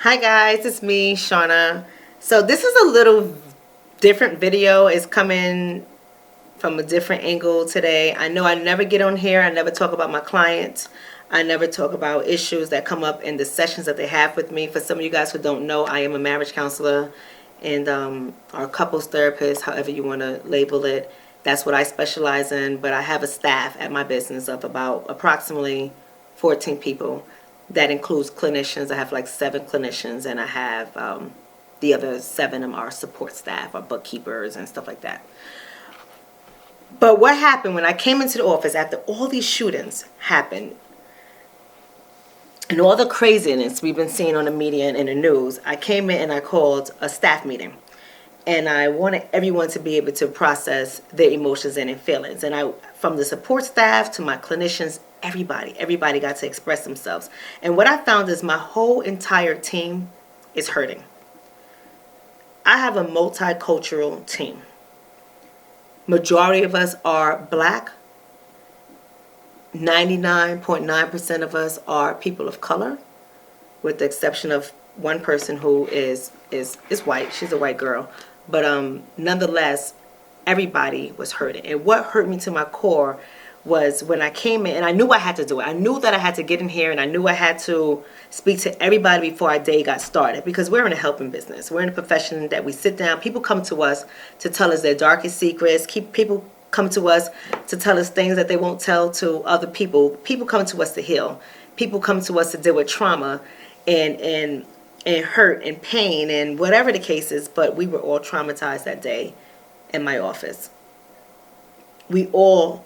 Hi guys, it's me, Shauna. So this is a little different video. It's coming from a different angle today. I know I never get on here. I never talk about my clients. I never talk about issues that come up in the sessions that they have with me. For some of you guys who don't know, I am a marriage counselor and or couples therapist, however you want to label it. That's what I specialize in, but I have a staff at my business of about approximately 14 people. That includes clinicians. I have like 7 clinicians, and I have the other 7 of them are support staff or bookkeepers and stuff like that. But what happened when I came into the office after all these shootings happened and all the craziness we've been seeing on the media and in the news, I came in and I called a staff meeting. And I wanted everyone to be able to process their emotions and their feelings. And from the support staff to my clinicians, everybody got to express themselves. And what I found is my whole entire team is hurting. I have a multicultural team. Majority of us are black. 99.9% of us are people of color, with the exception of one person who is white. She's a white girl. But nonetheless, everybody was hurting. And what hurt me to my core was when I came in, and I knew I had to do it. I knew that I had to get in here, and I knew I had to speak to everybody before our day got started, because we're in a helping business. We're in a profession that we sit down. People come to us to tell us their darkest secrets. People come to us to tell us things that they won't tell to other people. People come to us to heal. People come to us to deal with trauma and hurt and pain and whatever the case is. But we were all traumatized that day in my office. We all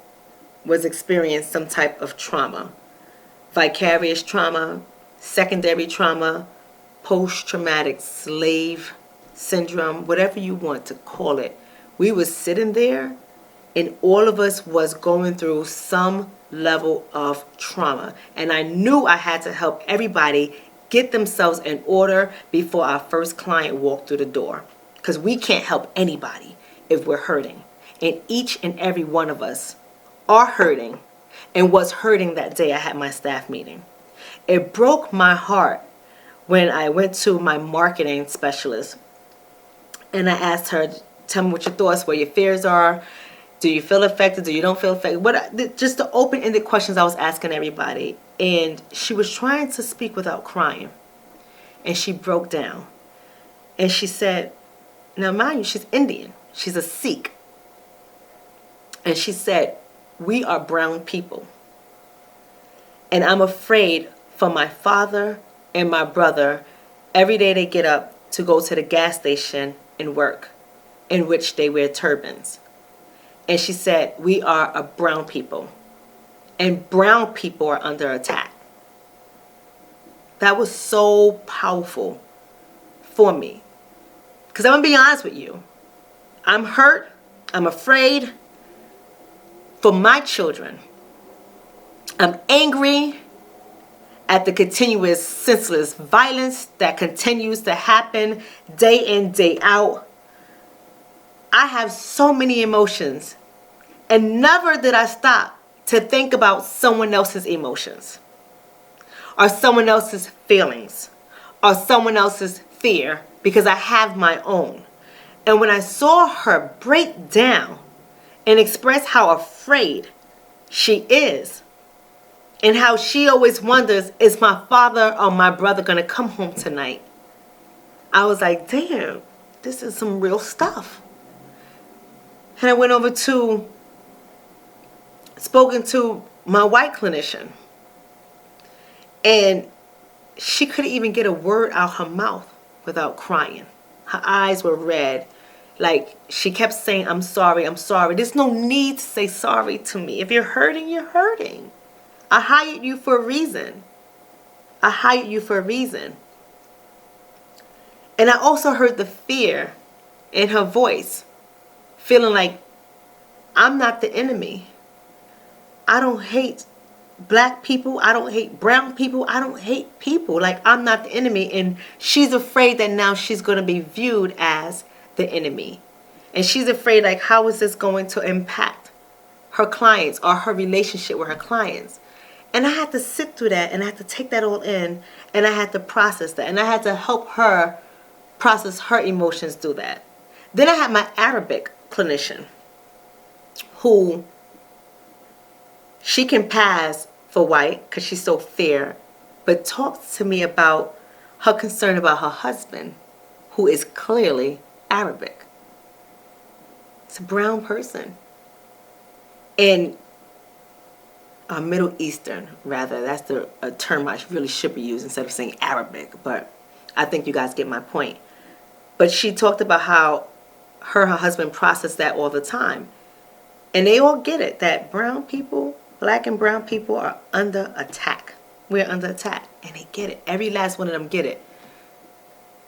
was experiencing some type of trauma. Vicarious trauma, secondary trauma, post-traumatic slave syndrome, whatever you want to call it. We was sitting there and all of us was going through some level of trauma. And I knew I had to help everybody get themselves in order before our first client walked through the door. Because we can't help anybody if we're hurting. And each and every one of us are hurting and was hurting that day I had my staff meeting. It broke my heart when I went to my marketing specialist and I asked her, tell me what your thoughts, what your fears are. Do you feel affected? Do you don't feel affected? Just the open-ended questions I was asking everybody. And she was trying to speak without crying. And she broke down. And she said, now mind you, she's Indian. She's a Sikh. And she said, we are brown people. And I'm afraid for my father and my brother, every day they get up to go to the gas station and work, in which they wear turbans. And she said, we are a brown people. And brown people are under attack. That was so powerful for me. Because I'm going to be honest with you. I'm hurt. I'm afraid for my children. I'm angry at the continuous senseless violence that continues to happen day in, day out. I have so many emotions. And never did I stop to think about someone else's emotions or someone else's feelings or someone else's fear, because I have my own. And when I saw her break down and express how afraid she is and how she always wonders, is my father or my brother going to come home tonight? I was like, damn, this is some real stuff. And I went over to spoken to my white clinician, and she couldn't even get a word out her mouth without crying. Her eyes were red, like she kept saying, I'm sorry, I'm sorry. There's no need to say sorry to me. If you're hurting, you're hurting. I hired you for a reason. I hired you for a reason. And I also heard the fear in her voice, feeling like, I'm not the enemy. I don't hate black people. I don't hate brown people. I don't hate people. Like, I'm not the enemy. And she's afraid that now she's going to be viewed as the enemy. And she's afraid, like, how is this going to impact her clients or her relationship with her clients? And I had to sit through that, and I had to take that all in, and I had to process that, and I had to help her process her emotions through that. Then I had my Arabic clinician, who she can pass for white because she's so fair, but talks to me about her concern about her husband, who is clearly Arabic. It's a brown person. And Middle Eastern, rather. That's a term I really should be using instead of saying Arabic, but I think you guys get my point. But she talked about how her husband processed that all the time. And they all get it, that brown people, black and brown people are under attack. We're under attack. And they get it. Every last one of them get it.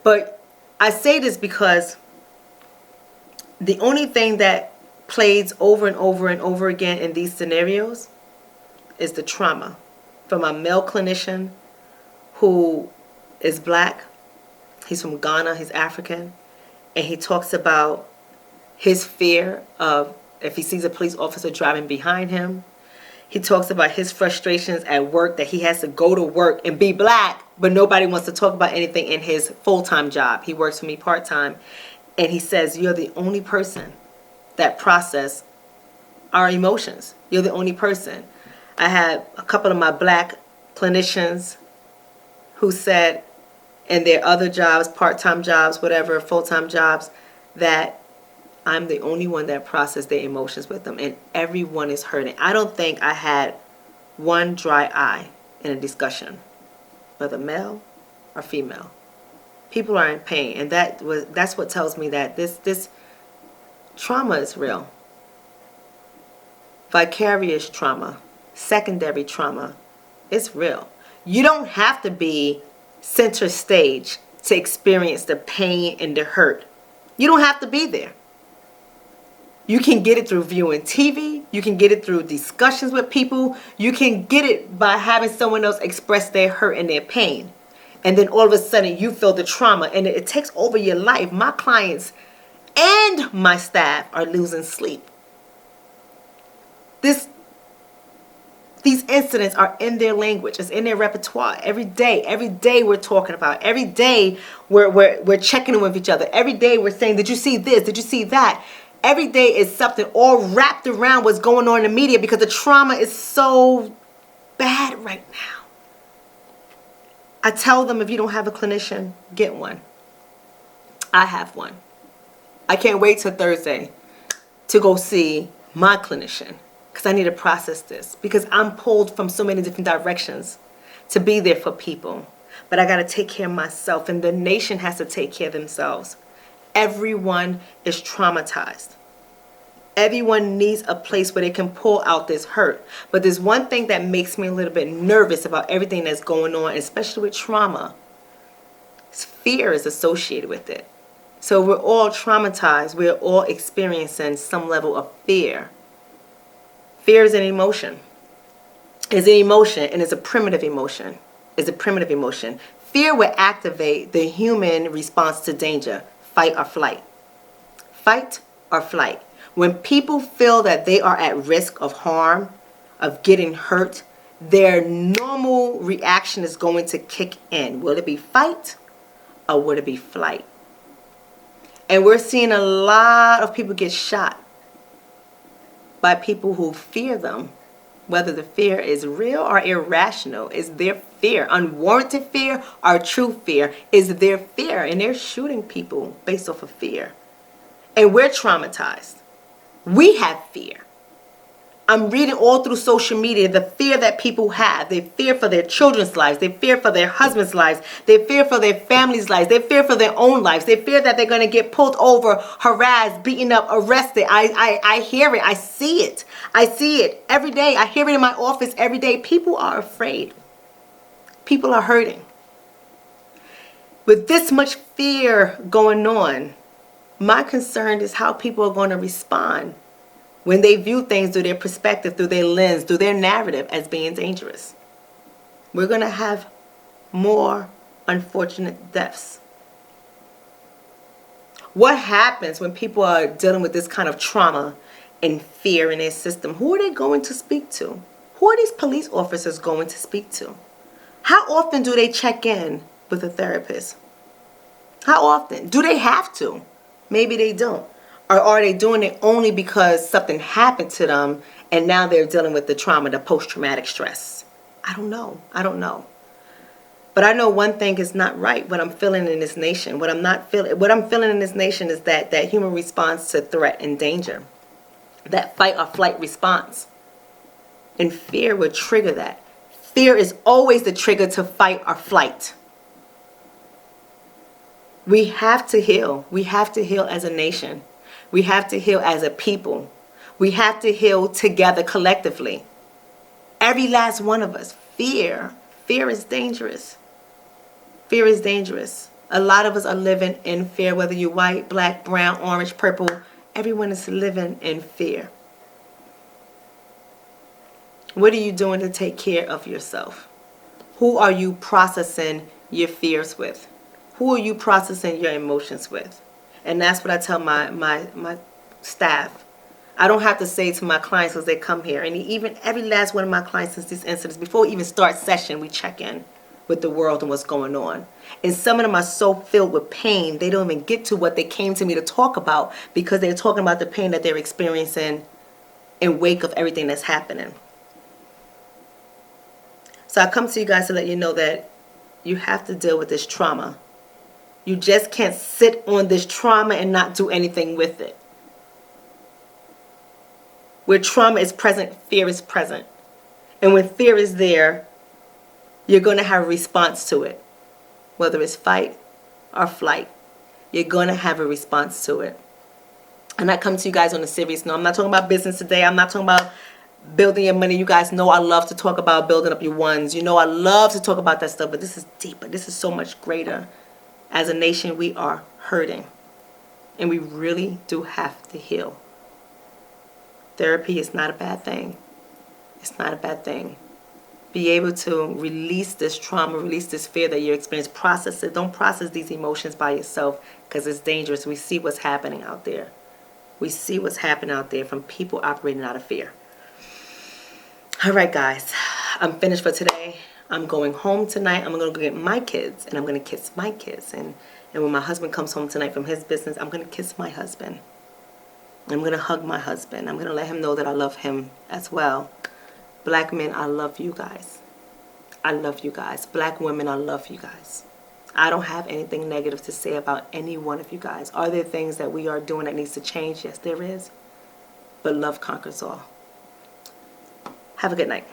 But I say this because the only thing that plays over and over and over again in these scenarios is the trauma. From a male clinician who is black, he's from Ghana, he's African, and he talks about his fear of if he sees a police officer driving behind him. He talks about his frustrations at work, that he has to go to work and be black, but nobody wants to talk about anything in his full-time job. He works for me part-time, and he says, you're the only person that process our emotions. You're the only person. I had a couple of my black clinicians who said in their other jobs, part-time jobs, whatever, full-time jobs, that I'm the only one that processed their emotions with them, and everyone is hurting. I don't think I had one dry eye in a discussion, whether male or female. People are in pain, and that's what tells me that this trauma is real. Vicarious trauma, secondary trauma, it's real. You don't have to be center stage to experience the pain and the hurt. You don't have to be there. You can get it through viewing TV. You can get it through discussions with people. You can get it by having someone else express their hurt and their pain. And then all of a sudden you feel the trauma and it takes over your life. My clients and my staff are losing sleep. These incidents are in their language. It's in their repertoire. Every day we're talking about it. Every day we're checking in with each other. Every day we're saying, did you see this? Did you see that? Every day is something all wrapped around what's going on in the media because the trauma is so bad right now. I tell them, if you don't have a clinician, get one. I have one. I can't wait till Thursday to go see my clinician because I need to process this, because I'm pulled from so many different directions to be there for people. But I got to take care of myself, and the nation has to take care of themselves. Everyone is traumatized. Everyone needs a place where they can pull out this hurt. But there's one thing that makes me a little bit nervous about everything that's going on, especially with trauma. Fear is associated with it. So we're all traumatized. We're all experiencing some level of fear. Fear is an emotion. It's an emotion, and it's a primitive emotion. It's a primitive emotion. Fear will activate the human response to danger. Fight or flight. Fight or flight. When people feel that they are at risk of harm, of getting hurt, their normal reaction is going to kick in. Will it be fight or will it be flight? And we're seeing a lot of people get shot by people who fear them. Whether the fear is real or irrational, is their fear. Unwarranted fear or true fear is their fear. And they're shooting people based off of fear. And we're traumatized. We have fear. I'm reading all through social media the fear that people have. They fear for their children's lives. They fear for their husbands' lives. They fear for their families' lives. They fear for their own lives. They fear that they're going to get pulled over, harassed, beaten up, arrested. I hear it. I see it. I see it every day. I hear it in my office every day. People are afraid. People are hurting. With this much fear going on, my concern is how people are going to respond when they view things through their perspective, through their lens, through their narrative as being dangerous. We're going to have more unfortunate deaths. What happens when people are dealing with this kind of trauma and fear in their system? Who are they going to speak to? Who are these police officers going to speak to? How often do they check in with a therapist? How often? Do they have to? Maybe they don't. Or are they doing it only because something happened to them and now they're dealing with the trauma, the post-traumatic stress? I don't know. I don't know. But I know one thing is not right. What I'm feeling in this nation, what I'm feeling in this nation is that human response to threat and danger, that fight or flight response. And fear would trigger that. Fear is always the trigger to fight or flight. We have to heal. We have to heal as a nation. We have to heal as a people. We have to heal together collectively. Every last one of us. Fear is dangerous. Fear is dangerous. A lot of us are living in fear, whether you're white, black, brown, orange, purple. Everyone is living in fear. What are you doing to take care of yourself? Who are you processing your fears with? Who are you processing your emotions with? And that's what I tell my staff. I don't have to say to my clients as they come here. And even every last one of my clients since these incidents, before we even start session, we check in with the world and what's going on. And some of them are so filled with pain, they don't even get to what they came to me to talk about because they're talking about the pain that they're experiencing in wake of everything that's happening. So I come to you guys to let you know that you have to deal with this trauma. You just can't sit on this trauma and not do anything with it. Where trauma is present, fear is present. And when fear is there, you're going to have a response to it. Whether it's fight or flight, you're going to have a response to it. And I come to you guys on a serious note. I'm not talking about business today. I'm not talking about building your money. You guys know I love to talk about building up your ones. You know I love to talk about that stuff, but this is deeper. This is so much greater. As a nation, we are hurting. And we really do have to heal. Therapy is not a bad thing. It's not a bad thing. Be able to release this trauma, release this fear that you're experiencing. Process it. Don't process these emotions by yourself because it's dangerous. We see what's happening out there. We see what's happening out there from people operating out of fear. All right, guys. I'm finished for today. I'm going home tonight. I'm going to go get my kids, and I'm going to kiss my kids. And when my husband comes home tonight from his business, I'm going to kiss my husband. I'm going to hug my husband. I'm going to let him know that I love him as well. Black men, I love you guys. I love you guys. Black women, I love you guys. I don't have anything negative to say about any one of you guys. Are there things that we are doing that needs to change? Yes, there is. But love conquers all. Have a good night.